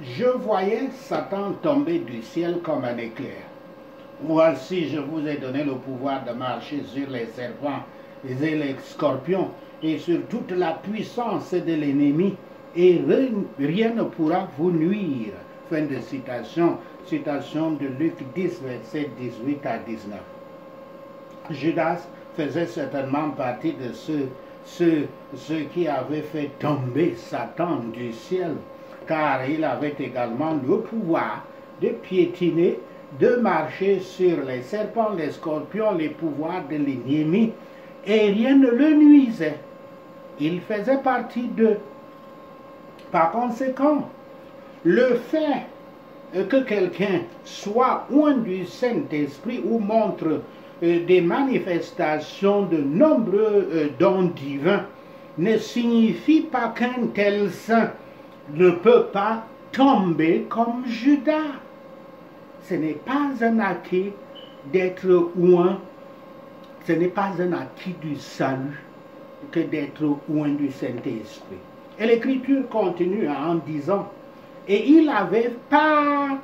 Je voyais Satan tomber du ciel comme un éclair. Voici, je vous ai donné le pouvoir de marcher sur les serpents et les scorpions et sur toute la puissance de l'ennemi, et rien ne pourra vous nuire. Fin de citation. Citation de Luc 10, versets 18 à 19. Judas faisait certainement partie de ceux qui avaient fait tomber Satan du ciel, car il avait également le pouvoir de piétiner, de marcher sur les serpents, les scorpions, les pouvoirs de l'ennemi, et rien ne le nuisait. Il faisait partie d'eux. Par conséquent, le fait que quelqu'un soit oint du Saint-Esprit ou montre des manifestations de nombreux dons divins ne signifie pas qu'un tel saint ne peut pas tomber comme Judas. Ce n'est pas un acquis d'être oint, ce n'est pas un acquis du salut que d'être oint du Saint-Esprit. Et l'Écriture continue en disant, et il n'avait pas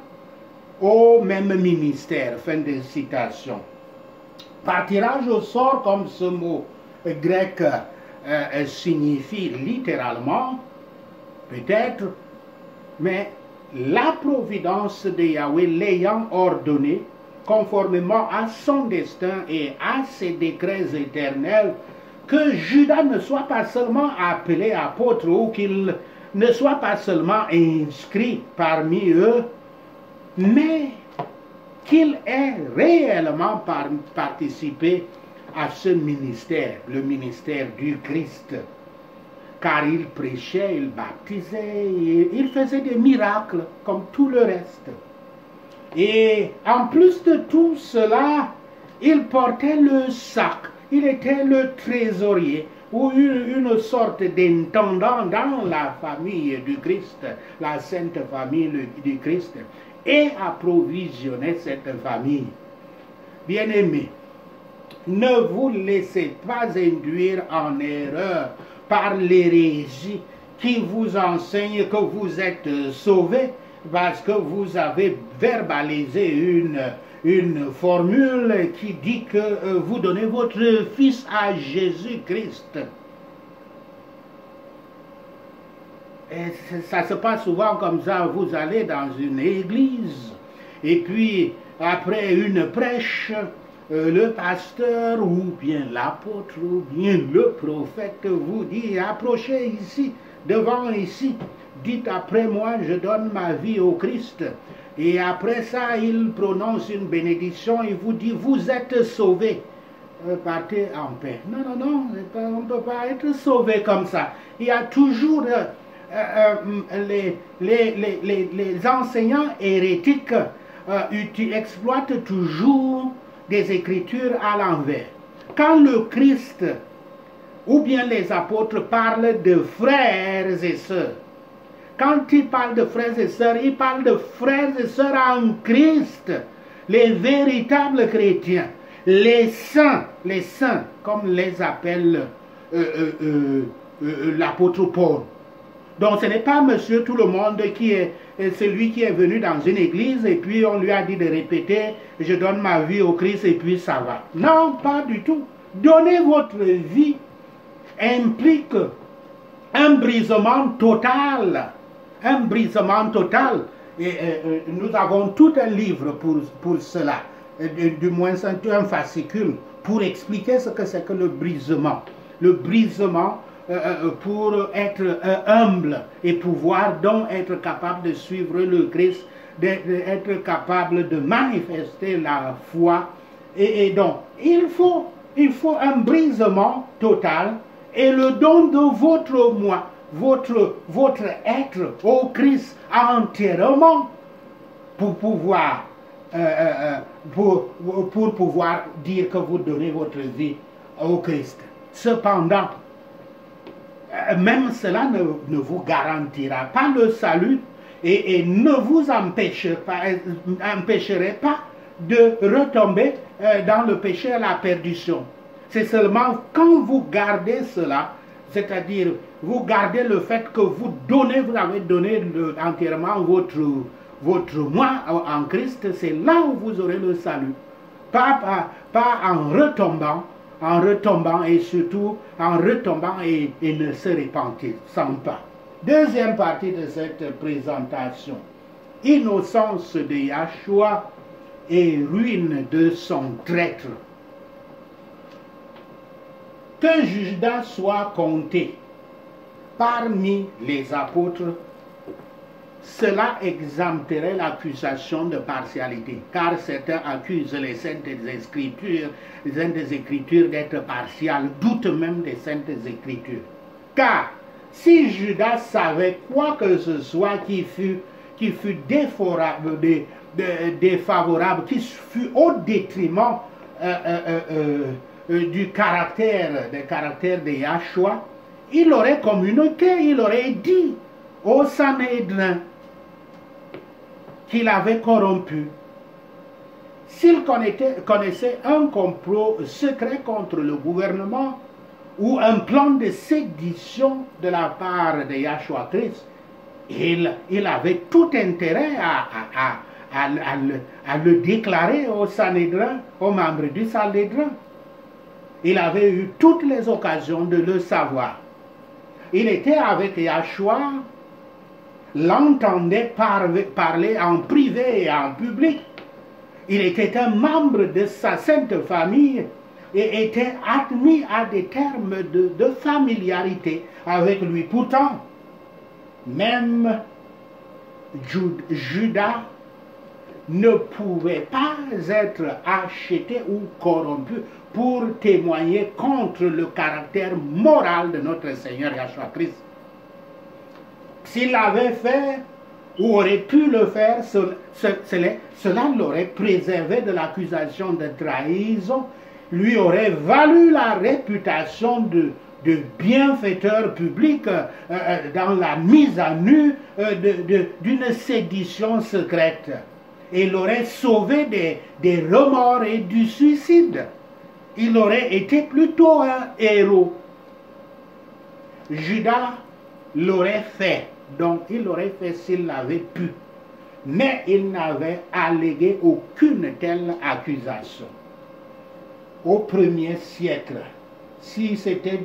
au même ministère, fin de citation. Par tirage au sort, comme ce mot grec signifie littéralement, peut-être, mais la providence de Yahweh l'ayant ordonné, conformément à son destin et à ses décrets éternels, que Judas ne soit pas seulement appelé apôtre ou qu'il ne soit pas seulement inscrit parmi eux, mais qu'il ait réellement participé à ce ministère, le ministère du Christ. Car il prêchait, il baptisait, il faisait des miracles comme tout le reste. Et en plus de tout cela, il portait le sac, il était le trésorier ou une sorte d'intendant dans la famille du Christ, la sainte famille du Christ, et approvisionnait cette famille. Bien-aimés, ne vous laissez pas induire en erreur par l'hérésie qui vous enseigne que vous êtes sauvés parce que vous avez verbalisé une formule qui dit que vous donnez votre fils à Jésus-Christ. Et ça se passe souvent comme ça, vous allez dans une église et puis après une prêche, le pasteur ou bien l'apôtre ou bien le prophète vous dit, approchez ici, devant ici, dites après moi, je donne ma vie au Christ. Et après ça, il prononce une bénédiction, il vous dit, vous êtes sauvés, partez en paix. Non, non, non, on ne peut pas être sauvé comme ça. Il y a toujours les enseignants hérétiques exploitent toujours des écritures à l'envers. Quand le Christ ou bien les apôtres parlent de frères et sœurs, quand ils parlent de frères et sœurs, ils parlent de frères et sœurs en Christ, les véritables chrétiens, les saints, comme les appelle l'apôtre Paul. Donc ce n'est pas monsieur tout le monde qui est celui qui est venu dans une église et puis on lui a dit de répéter « je donne ma vie au Christ » et puis ça va. Non, pas du tout. Donner votre vie implique un brisement total. Un brisement total. Et nous avons tout un livre pour cela. Du moins un fascicule pour expliquer ce que c'est que le brisement. Le brisement pour être humble et pouvoir donc être capable de suivre le Christ, d'être capable de manifester la foi. Et donc, il faut un brisement total et le don de votre moi, votre être au Christ entièrement pour pouvoir dire que vous donnez votre vie au Christ. Cependant, même cela ne vous garantira pas le salut et ne vous empêcherait pas de retomber dans le péché à la perdition. C'est seulement quand vous gardez cela, c'est-à-dire vous gardez le fait que vous avez donné entièrement votre moi en Christ, c'est là où vous aurez le salut. Pas en retombant et surtout en retombant et ne se repentissant pas. Deuxième partie de cette présentation. Innocence de Yahshua et ruine de son traître. Que Judas soit compté parmi les apôtres, cela exempterait l'accusation de partialité, car certains accusent les Saintes Écritures d'être partiales, doutent même des Saintes Écritures. Car si Judas savait quoi que ce soit qui fut défavorable, qui fut au détriment du caractère de Yahshua, il aurait communiqué, il aurait dit au Sanhédrin qu'il avait corrompu. S'il connaissait un complot secret contre le gouvernement ou un plan de sédition de la part de Yahshua Christ, il avait tout intérêt à le déclarer au Sanhédrin, aux membres du Sanhédrin. Il avait eu toutes les occasions de le savoir. Il était avec Yahshua, l'entendait parler en privé et en public. Il était un membre de sa sainte famille et était admis à des termes de familiarité avec lui. Pourtant, même Judas ne pouvait pas être acheté ou corrompu pour témoigner contre le caractère moral de notre Seigneur Yahshua Christ. S'il l'avait fait ou aurait pu le faire, cela l'aurait préservé de l'accusation de trahison, lui aurait valu la réputation de bienfaiteur public dans la mise à nu d'une sédition secrète. Et il aurait sauvé des remords et du suicide. Il aurait été plutôt un héros. Judas l'aurait fait, donc il l'aurait fait s'il l'avait pu. Mais il n'avait allégué aucune telle accusation. Au 1er siècle, si c'était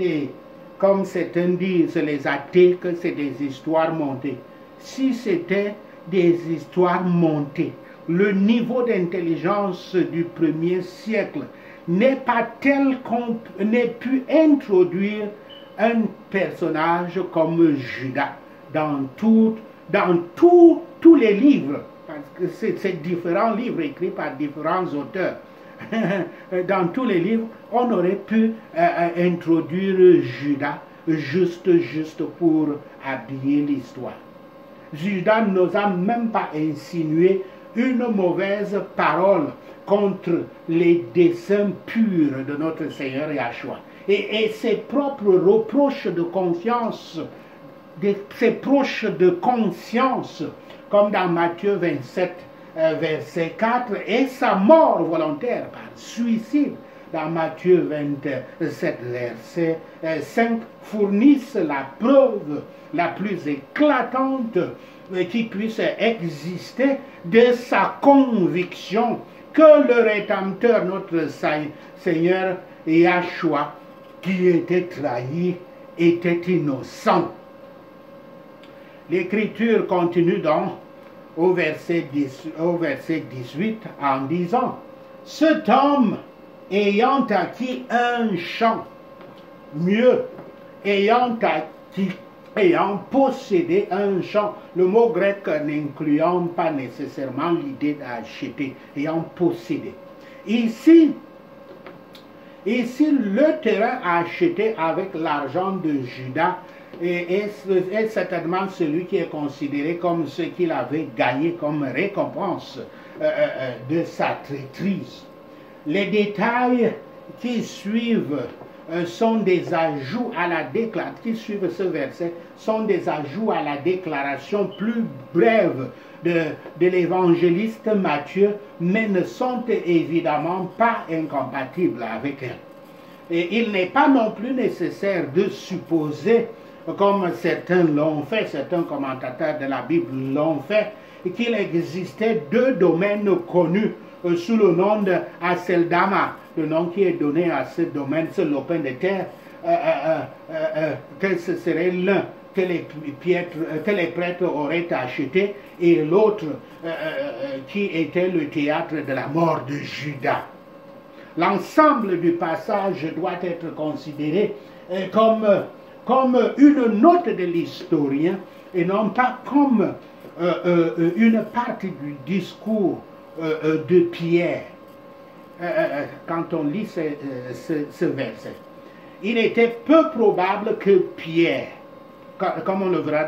comme certains disent les athées, que c'est des histoires montées, si c'était des histoires montées, le niveau d'intelligence du 1er siècle n'est pas tel qu'on n'ait pu introduire un personnage comme Judas dans tous les livres, parce que c'est différents livres écrits par différents auteurs. Dans tous les livres, on aurait pu introduire Judas juste pour habiller l'histoire. Judas n'osa même pas insinuer une mauvaise parole contre les desseins purs de notre Seigneur Yahshua. Et ses propres reproches de confiance, ses proches de conscience, comme dans Matthieu 27, verset 4, et sa mort volontaire par suicide, dans Matthieu 27, verset 5, fournissent la preuve la plus éclatante qui puisse exister de sa conviction que le Rédempteur, notre Seigneur Yahshua, qui était trahi, était innocent. L'Écriture continue donc au verset 18 en disant: cet homme ayant acquis un champ, mieux, ayant possédé un champ, le mot grec n'incluant pas nécessairement l'idée d'acheter, ayant possédé. Ici, le terrain acheté avec l'argent de Judas est certainement celui qui est considéré comme ce qu'il avait gagné comme récompense de sa traîtrise. Les détails qui suivent sont des ajouts à la déclaration, qui suivent ce verset, sont des ajouts à la déclaration plus brève de l'évangéliste Matthieu, mais ne sont évidemment pas incompatibles avec elle. Et il n'est pas non plus nécessaire de supposer comme certains l'ont fait, certains commentateurs de la Bible l'ont fait, qu'il existait deux domaines connus sous le nom de Aceldama, le nom qui est donné à ce domaine, ce lopin de terre, que ce serait l'un que les prêtres auraient acheté et l'autre qui était le théâtre de la mort de Judas. L'ensemble du passage doit être considéré comme une note de l'historien et non pas comme une partie du discours de Pierre quand on lit ce verset. Il était peu probable que Pierre, comme on le verra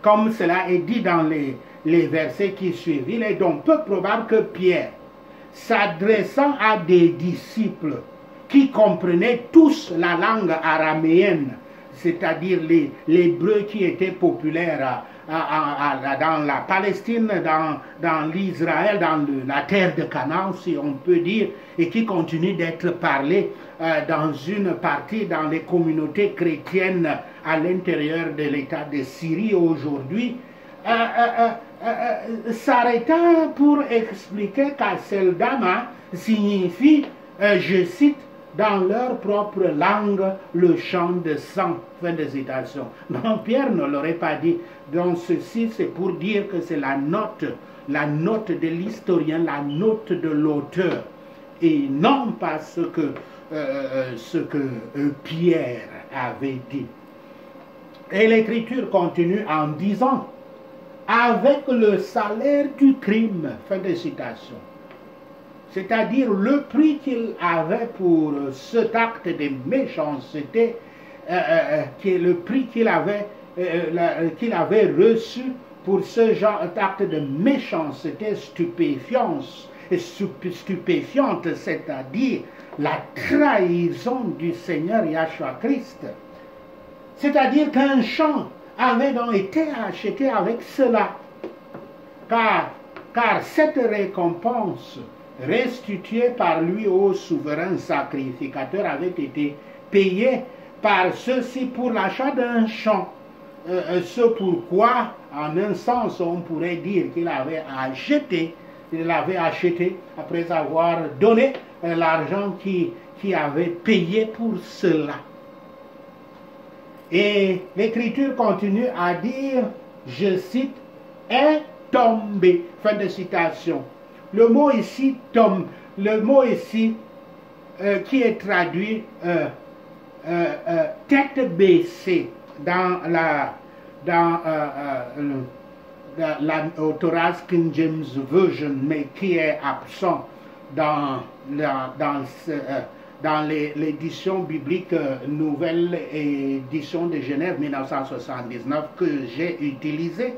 comme cela est dit dans les versets qui suivent, il est donc peu probable que Pierre, s'adressant à des disciples qui comprenaient tous la langue araméenne, c'est-à-dire l'hébreu qui était populaire dans la Palestine, dans l'Israël, dans la terre de Canaan, si on peut dire, et qui continue d'être parlé dans une partie, dans les communautés chrétiennes à l'intérieur de l'État de Syrie aujourd'hui, s'arrêta pour expliquer qu'Aceldama signifie, je cite, dans leur propre langue, le chant de sang. Fin de citation. Non, Pierre ne l'aurait pas dit. Donc ceci, c'est pour dire que c'est la note de l'historien, la note de l'auteur, et non pas ce que Pierre avait dit. Et l'Écriture continue en disant, avec le salaire du crime, fin de citation. C'est-à-dire le prix qu'il avait pour cet acte de méchanceté, qui est le prix qu'il avait reçu pour ce genre d'acte de méchanceté stupéfiante, c'est-à-dire la trahison du Seigneur Yahshua Christ. C'est-à-dire qu'un champ avait donc été acheté avec cela, car cette récompense restituée par lui au souverain sacrificateur avait été payée par ceux-ci pour l'achat d'un champ. Ce pourquoi, en un sens, on pourrait dire qu'il avait acheté après avoir donné l'argent qui avait payé pour cela. Et l'Écriture continue à dire, je cite, est tombé. Fin de citation. Le mot ici, qui est traduit tête baissée dans au Torah King James Version, mais qui est absent dans l'édition biblique Nouvelle Édition de Genève 1979 que j'ai utilisée.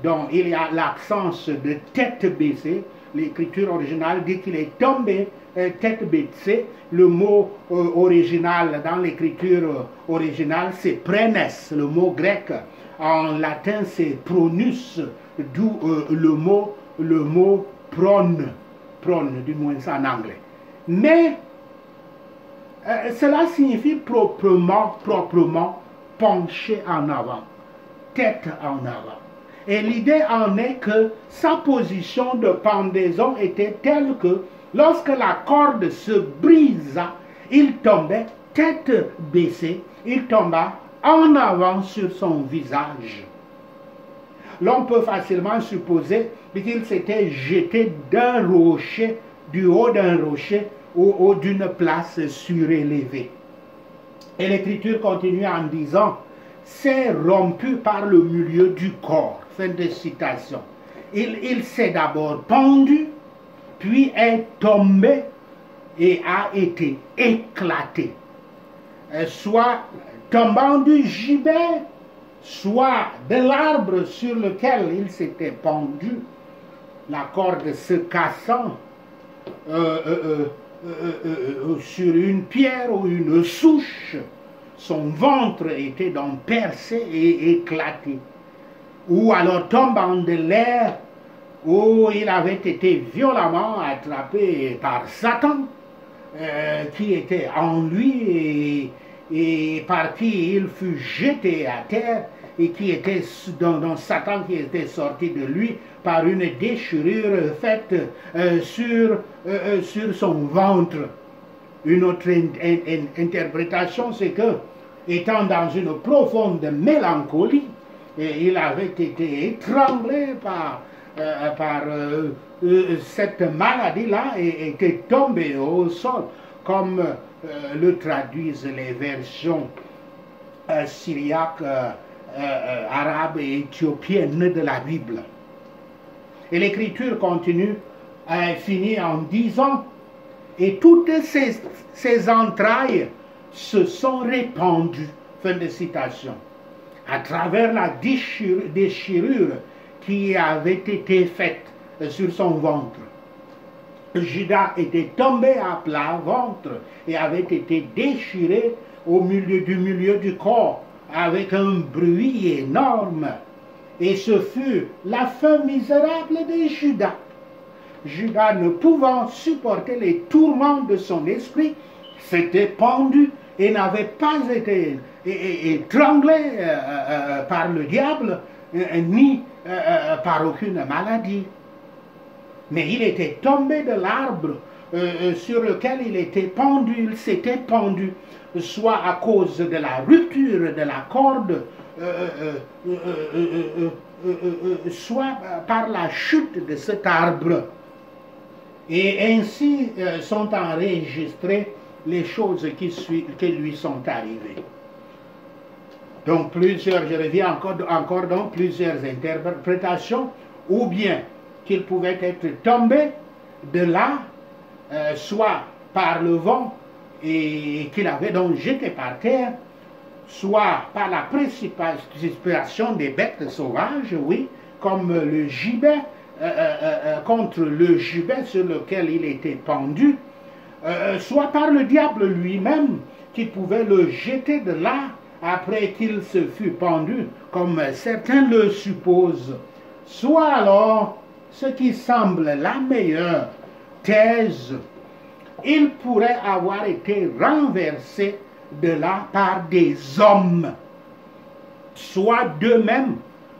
Donc il y a l'absence de tête baissée. L'écriture originale dit qu'il est tombé tête baissée. Le mot original dans l'écriture originale c'est prenes, le mot grec. En latin c'est pronus, d'où le mot prone, du moins ça en anglais. Mais cela signifie proprement pencher en avant, tête en avant. Et l'idée en est que sa position de pendaison était telle que lorsque la corde se brisa, il tombait tête baissée, il tomba en avant sur son visage. L'on peut facilement supposer qu'il s'était jeté d'un rocher, du haut d'un rocher, ou d'une place surélevée. Et l'Écriture continue en disant, c'est rompu par le milieu du corps. Fin de citation. Il s'est d'abord pendu, puis est tombé et a été éclaté. Soit tombant du gibet, soit de l'arbre sur lequel il s'était pendu, la corde se cassant sur une pierre ou une souche, son ventre était donc percé et éclaté. Ou alors tombant de l'air, où il avait été violemment attrapé par Satan, qui était en lui et par qui il fut jeté à terre et qui était dans Satan qui était sorti de lui par une déchirure faite sur son ventre. Une autre interprétation, c'est que, étant dans une profonde mélancolie, il avait été étranglé par cette maladie-là et était tombé au sol, comme le traduisent les versions syriaques, arabes et éthiopiennes de la Bible. Et l'écriture continue, finit en disant, et toutes ces entrailles se sont répandues, fin de citation, à travers la déchirure qui avait été faite sur son ventre. Judas était tombé à plat ventre et avait été déchiré au milieu du corps avec un bruit énorme. Et ce fut la fin misérable de Judas. Judas, ne pouvant supporter les tourments de son esprit, s'était pendu et n'avait pas été étranglé par le diable ni par aucune maladie. Mais il était tombé de l'arbre sur lequel il était pendu, il s'était pendu, soit à cause de la rupture de la corde, soit par la chute de cet arbre. Et ainsi sont enregistrées les choses qui lui sont arrivées. Donc je reviens encore dans plusieurs interprétations, ou bien qu'il pouvait être tombé de là, soit par le vent et qu'il avait donc jeté par terre, soit par la précipitation des bêtes sauvages, oui, comme le gibet, contre le gibet sur lequel il était pendu, soit par le diable lui-même qui pouvait le jeter de là après qu'il se fût pendu, comme certains le supposent, soit alors, ce qui semble la meilleure thèse, il pourrait avoir été renversé de là par des hommes, soit d'eux-mêmes,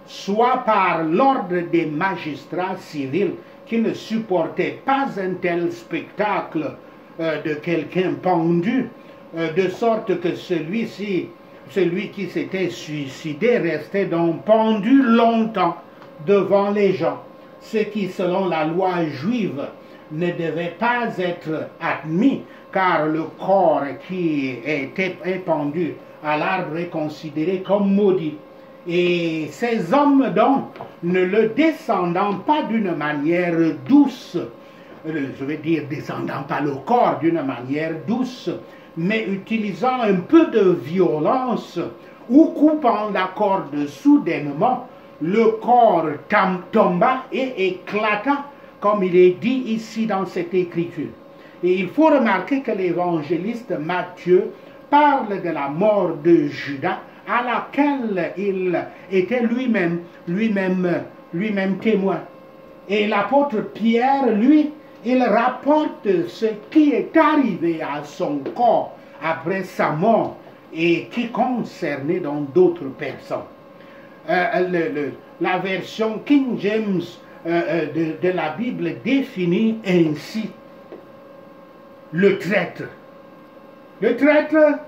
soit par l'ordre des magistrats civils qui ne supportaient pas un tel spectacle de quelqu'un pendu, de sorte que celui qui s'était suicidé restait donc pendu longtemps devant les gens, ce qui, selon la loi juive, ne devait pas être admis, car le corps qui était pendu à l'arbre est considéré comme maudit. Et ces hommes, donc, ne le descendant pas d'une manière douce, je veux dire descendant pas le corps d'une manière douce, mais utilisant un peu de violence ou coupant la corde soudainement, le corps tomba et éclata, comme il est dit ici dans cette écriture. Et il faut remarquer que l'évangéliste Matthieu parle de la mort de Judas, à laquelle il était lui-même témoin. Et l'apôtre Pierre, lui, il rapporte ce qui est arrivé à son corps après sa mort et qui concernait donc d'autres personnes. La version King James de la Bible définit ainsi le traître. Le traître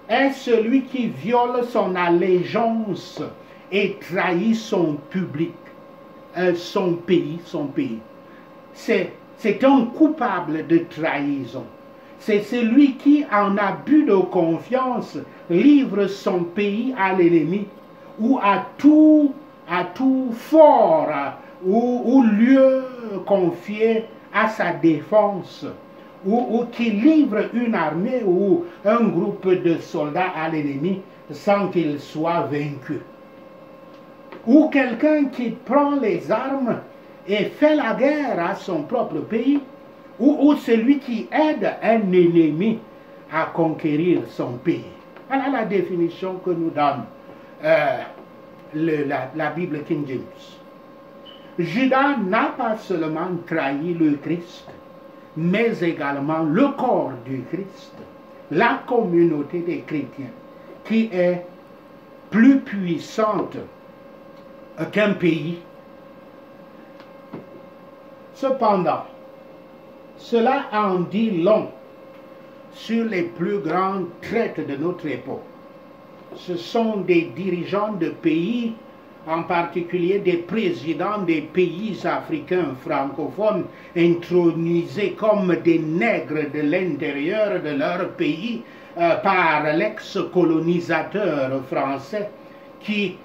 est celui qui viole son allégeance et trahit son public, son pays. C'est un coupable de trahison. C'est celui qui, en abus de confiance, livre son pays à l'ennemi ou à tout fort ou lieu confié à sa défense, ou qui livre une armée ou un groupe de soldats à l'ennemi sans qu'il soit vaincu. Ou quelqu'un qui prend les armes et fait la guerre à son propre pays, ou celui qui aide un ennemi à conquérir son pays. Voilà la définition que nous donne la Bible King James. Judas n'a pas seulement trahi le Christ, mais également le corps du Christ, la communauté des chrétiens qui est plus puissante qu'un pays. Cependant, cela en dit long sur les plus grandes traites de notre époque. Ce sont des dirigeants de pays, en particulier des présidents des pays africains francophones, intronisés comme des nègres de l'intérieur de leur pays par l'ex-colonisateur français, qui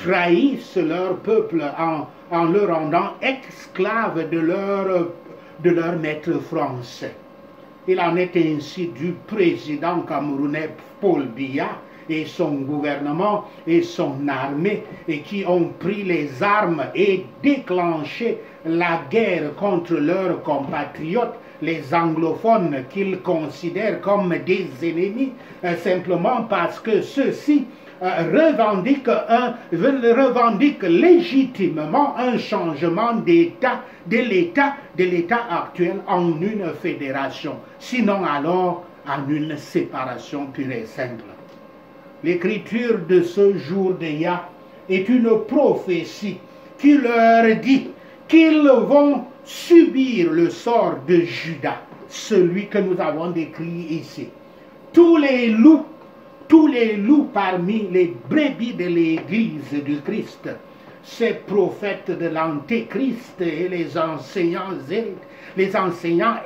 trahissent leur peuple en le rendant esclave de leur maître français. Il en est ainsi du président camerounais Paul Biya et son gouvernement et son armée, et qui ont pris les armes et déclenché la guerre contre leurs compatriotes, les anglophones, qu'ils considèrent comme des ennemis, simplement parce que ceux-ci revendiquent légitimement un changement d'État, de l'État actuel en une fédération, sinon alors en une séparation pure et simple. L'écriture de ce jour de Yah est une prophétie qui leur dit qu'ils vont subir le sort de Judas, celui que nous avons décrit ici. Tous les loups parmi les brebis de l'Église du Christ, ces prophètes de l'Antéchrist et les enseignants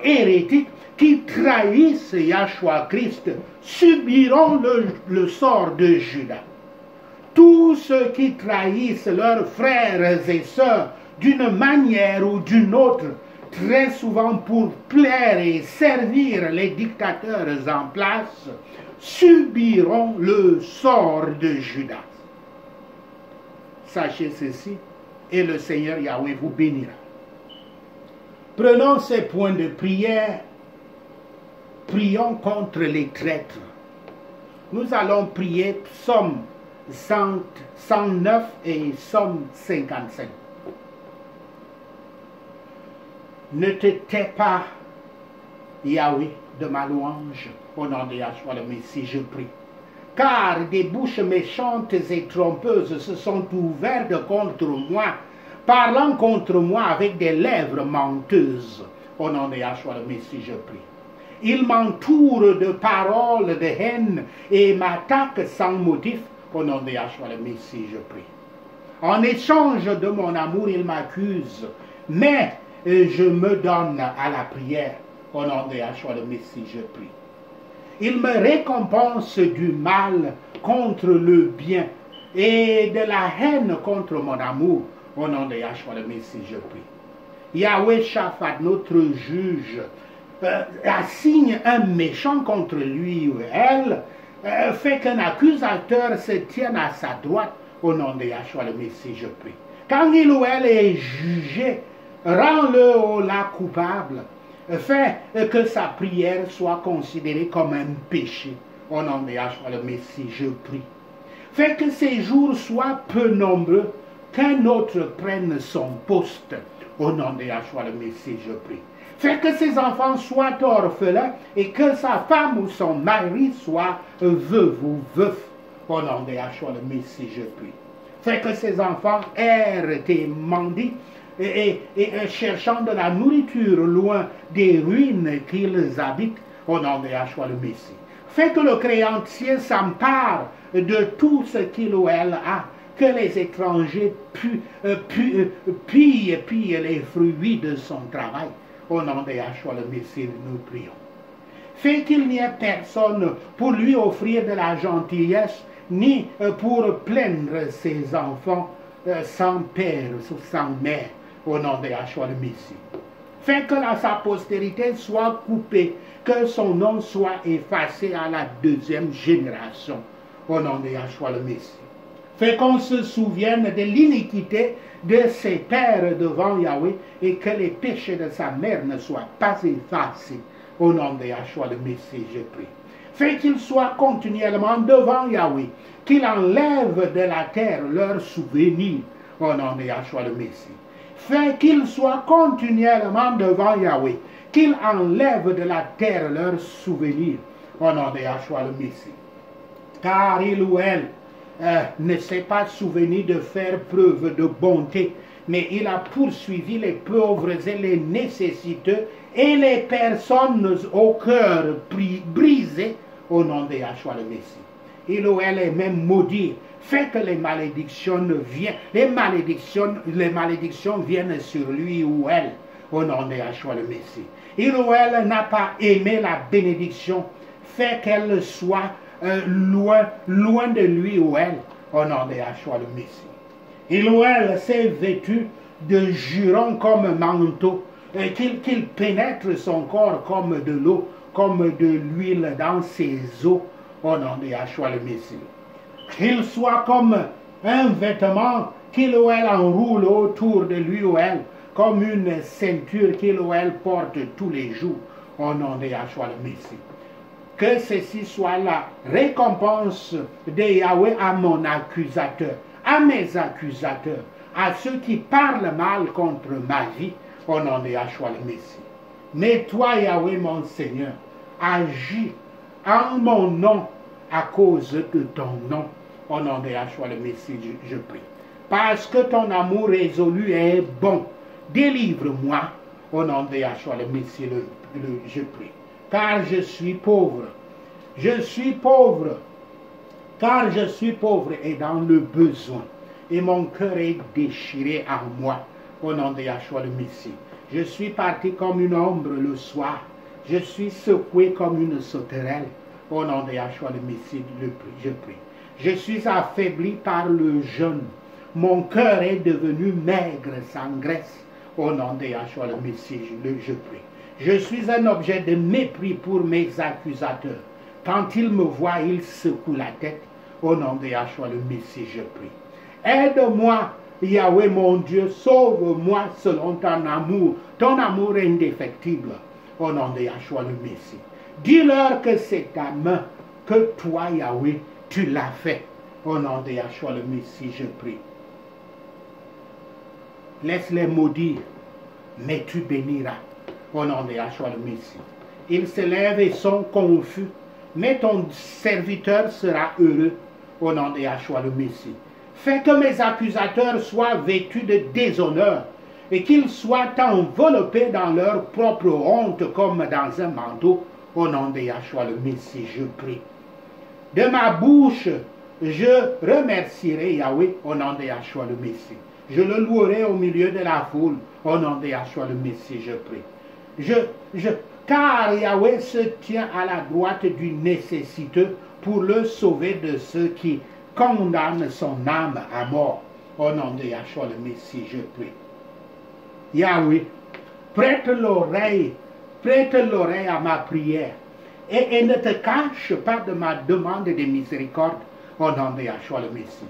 hérétiques qui trahissent Yahshua Christ subiront le sort de Judas. Tous ceux qui trahissent leurs frères et sœurs d'une manière ou d'une autre, très souvent pour plaire et servir les dictateurs en place, subiront le sort de Judas. Sachez ceci, et le Seigneur Yahweh vous bénira. Prenons ces points de prière, prions contre les traîtres. Nous allons prier Psaume 109 et Psaume 55. Ne te tais pas, Yahweh, de ma louange, au nom de Yahshua le Messie, je prie. Car des bouches méchantes et trompeuses se sont ouvertes contre moi, parlant contre moi avec des lèvres menteuses. Au nom de Yahshua le Messie, je prie. Ils m'entourent de paroles de haine et m'attaquent sans motif. Au nom de Yahshua le Messie, je prie. En échange de mon amour, ils m'accusent, mais je me donne à la prière. Au nom de Yahshua le Messie, je prie. Il me récompense du mal contre le bien et de la haine contre mon amour. Au nom de Yahshua le Messie, je prie. Yahweh Shaphat, notre juge, assigne un méchant contre lui ou elle, fait qu'un accusateur se tienne à sa droite. Au nom de Yahshua le Messie, je prie. Quand il ou elle est jugé, rends-le au là coupable. Fait que sa prière soit considérée comme un péché. Au nom de Yahshua le Messie, je prie. Fait que ses jours soient peu nombreux, qu'un autre prenne son poste. Au nom de Yahshua le Messie, je prie. Fait que ses enfants soient orphelins et que sa femme ou son mari soit veuve ou veuf. Au nom de Yahshua le Messie, je prie. Fait que ses enfants errent et mendient et cherchant de la nourriture loin des ruines qu'ils habitent, au nom de Yahshua le Messie. Fait que le créancier s'empare de tout ce qu'il ou elle a, que les étrangers pillent les fruits de son travail. Au nom de Yahshua le Messie, nous prions. Fait qu'il n'y ait personne pour lui offrir de la gentillesse, ni pour plaindre ses enfants sans père ou sans mère. Au nom de Yahshua le Messie. Fait que sa postérité soit coupée, que son nom soit effacé à la deuxième génération. Au nom de Yahshua le Messie. Fait qu'on se souvienne de l'iniquité de ses pères devant Yahweh et que les péchés de sa mère ne soient pas effacés. Au nom de Yahshua le Messie, je prie. Fait qu'il soit continuellement devant Yahweh, qu'il enlève de la terre leurs souvenirs. Au nom de Yahshua le Messie. Fait qu'il soit continuellement devant Yahweh, qu'il enlève de la terre leurs souvenirs. au nom de Yahshua le Messie. Car il ou elle ne s'est pas souvenu de faire preuve de bonté, mais il a poursuivi les pauvres et les nécessiteux et les personnes au cœur brisé au nom de Yahshua le Messie. Il ou elle est même maudit, fait que les malédictions viennent sur lui ou elle au nom de Yahshua le Messie. Il ou elle n'a pas aimé la bénédiction, fait qu'elle soit loin de lui ou elle au nom de Yahshua le Messie. Il ou elle s'est vêtu de jurons comme manteau, qu'il pénètre son corps comme de l'eau, comme de l'huile dans ses os au nom de Yahshua le Messie. Qu'il soit comme un vêtement qu'il ou elle enroule autour de lui ou elle, comme une ceinture qu'il ou elle porte tous les jours au nom de Yahshua le Messie. Que ceci soit la récompense de Yahweh à mon accusateur, à mes accusateurs, à ceux qui parlent mal contre ma vie, au nom de Yahshua le Messie. Mais toi, Yahweh, mon Seigneur, agis en mon nom à cause de ton nom, au nom de Yahshua le Messie, je prie. Parce que ton amour résolu est bon, délivre-moi, au nom de Yahshua le Messie, je prie. Car je suis pauvre. Je suis pauvre. Car je suis pauvre et dans le besoin. Et mon cœur est déchiré en moi, au nom de Yahshua le Messie. Je suis parti comme une ombre le soir. Je suis secoué comme une sauterelle, au nom de Yahshua le Messie, je prie. Je suis affaibli par le jeûne. Mon cœur est devenu maigre sans graisse, au nom de Yahshua le Messie, je prie. Je suis un objet de mépris pour mes accusateurs. Quand ils me voient, ils secouent la tête. Au nom de Yahshua le Messie, je prie. Aide-moi, Yahweh mon Dieu, sauve-moi selon ton amour indéfectible. Au nom de Yahshua le Messie. Dis-leur que c'est ta main, que toi, Yahweh, tu l'as fait. Au nom de Yahshua le Messie, je prie. Laisse-les maudire, mais tu béniras. Au nom de Yahshua le Messie. Ils se lèvent et sont confus, mais ton serviteur sera heureux au nom de Yahshua le Messie. Fais que mes accusateurs soient vêtus de déshonneur et qu'ils soient enveloppés dans leur propre honte comme dans un manteau au nom de Yahshua le Messie, je prie. De ma bouche, je remercierai Yahweh au nom de Yahshua le Messie. Je le louerai au milieu de la foule au nom de Yahshua le Messie, je prie. Car Yahweh se tient à la droite du nécessiteux pour le sauver de ceux qui condamnent son âme à mort. Au nom de Yahshua le Messie, je prie. Yahweh, prête l'oreille à ma prière et ne te cache pas de ma demande de miséricorde au nom de Yahshua le Messie.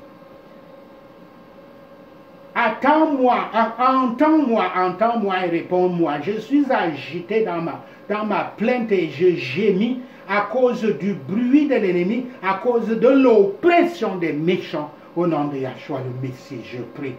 Attends-moi, entends-moi et réponds-moi. Je suis agité dans ma plainte et je gémis à cause du bruit de l'ennemi, à cause de l'oppression des méchants. Au nom de Yahshua le Messie, je prie.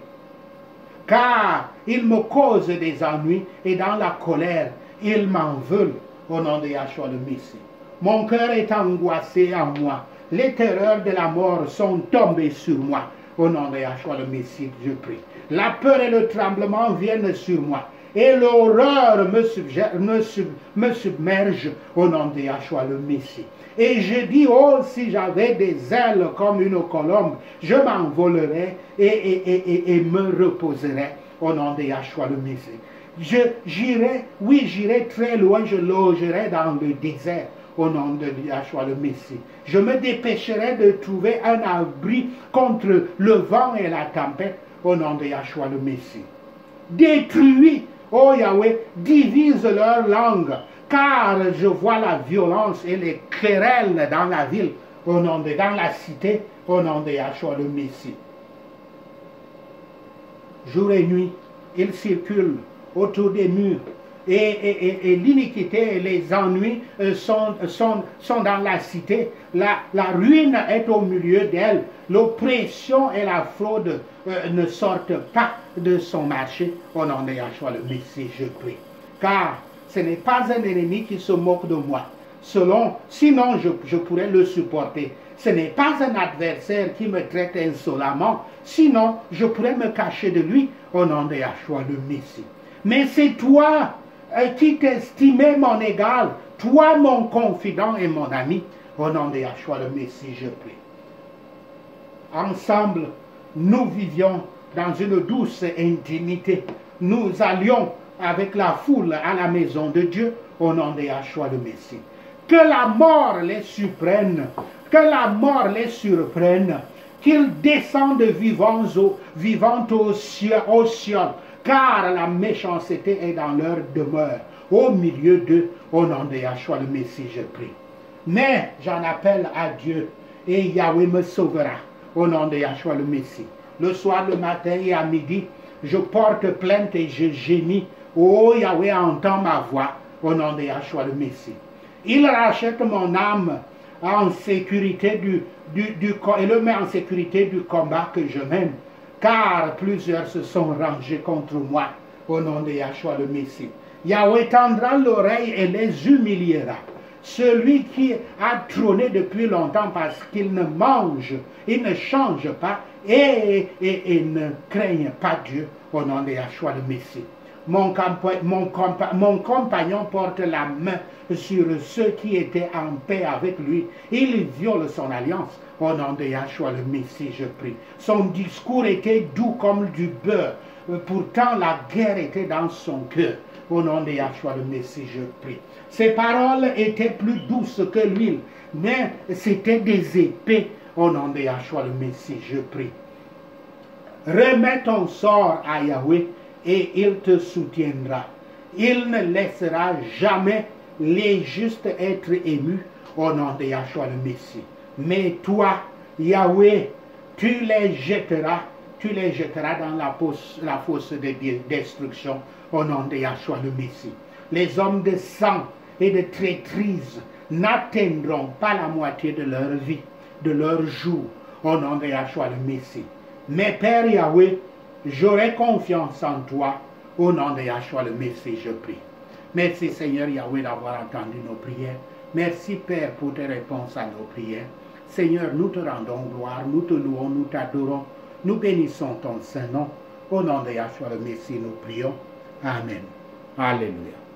Car ils me causent des ennuis et dans la colère, ils m'en veulent. Au nom de Yahshua le Messie. Mon cœur est angoissé en moi. Les terreurs de la mort sont tombées sur moi. Au nom de Yahshua le Messie, je prie. La peur et le tremblement viennent sur moi. Et l'horreur me submerge au nom de Yahshua le Messie. Et je dis, oh, si j'avais des ailes comme une colombe, je m'envolerais et me reposerais au nom de Yahshua le Messie. J'irai très loin, je logerai dans le désert au nom de Yahshua le Messie. Je me dépêcherai de trouver un abri contre le vent et la tempête au nom de Yahshua le Messie. Détruis, ô Yahweh, divise leur langue, car je vois la violence et les querelles dans la ville, dans la cité, au nom de Yahshua le Messie. Jour et nuit, ils circulent autour des murs. Et l'iniquité et les ennuis sont dans la cité. La ruine est au milieu d'elle. L'oppression et la fraude ne sortent pas de son marché. Au nom de Yahshua le Messie, je prie. Car ce n'est pas un ennemi qui se moque de moi. sinon je pourrais le supporter. Ce n'est pas un adversaire qui me traite insolemment, sinon je pourrais me cacher de lui au nom de Yahshua le Messie. Mais c'est toi qui t'estimais mon égal, toi mon confident et mon ami, au nom de Yahshua le Messie, je prie. Ensemble, nous vivions dans une douce intimité. Nous allions avec la foule à la maison de Dieu au nom de Yahshua le Messie. Que la mort les surprenne, que la mort les surprenne, qu'ils descendent vivants au ciel, car la méchanceté est dans leur demeure, au milieu d'eux, au nom de Yahshua le Messie, je prie. Mais j'en appelle à Dieu, et Yahweh me sauvera, au nom de Yahshua le Messie. Le soir, le matin et à midi, je porte plainte et je gémis. Oh Yahweh, entends ma voix, au nom de Yahshua le Messie. Il rachète mon âme en sécurité et le met en sécurité du combat que je mène, car plusieurs se sont rangés contre moi, au nom de Yahshua le Messie. Yahweh tendra l'oreille et les humiliera. Celui qui a trôné depuis longtemps parce qu'il ne mange, il ne change pas et ne craigne pas Dieu, au nom de Yahshua le Messie. Mon compagnon porte la main sur ceux qui étaient en paix avec lui. Il viole son alliance. Au nom de Yahshua le Messie, je prie. Son discours était doux comme du beurre. Pourtant, la guerre était dans son cœur. Au nom de Yahshua le Messie, je prie. Ses paroles étaient plus douces que l'huile, mais c'était des épées. Au nom de Yahshua le Messie, je prie. Remets ton sort à Yahweh et il te soutiendra. Il ne laissera jamais les justes être émus au nom de Yahshua le Messie. Mais toi, Yahweh, tu les jetteras dans la fosse de destruction au nom de Yahshua le Messie. Les hommes de sang et de traîtrise n'atteindront pas la moitié de leur vie, de leur jour, au nom de Yahshua le Messie. Mais Père Yahweh, j'aurai confiance en toi, au nom de Yahshua le Messie, je prie. Merci Seigneur Yahweh d'avoir entendu nos prières. Merci Père pour tes réponses à nos prières. Seigneur, nous te rendons gloire, nous te louons, nous t'adorons, nous bénissons ton Saint-Nom. Au nom de Yahshua le Messie, nous prions. Amen. Alléluia.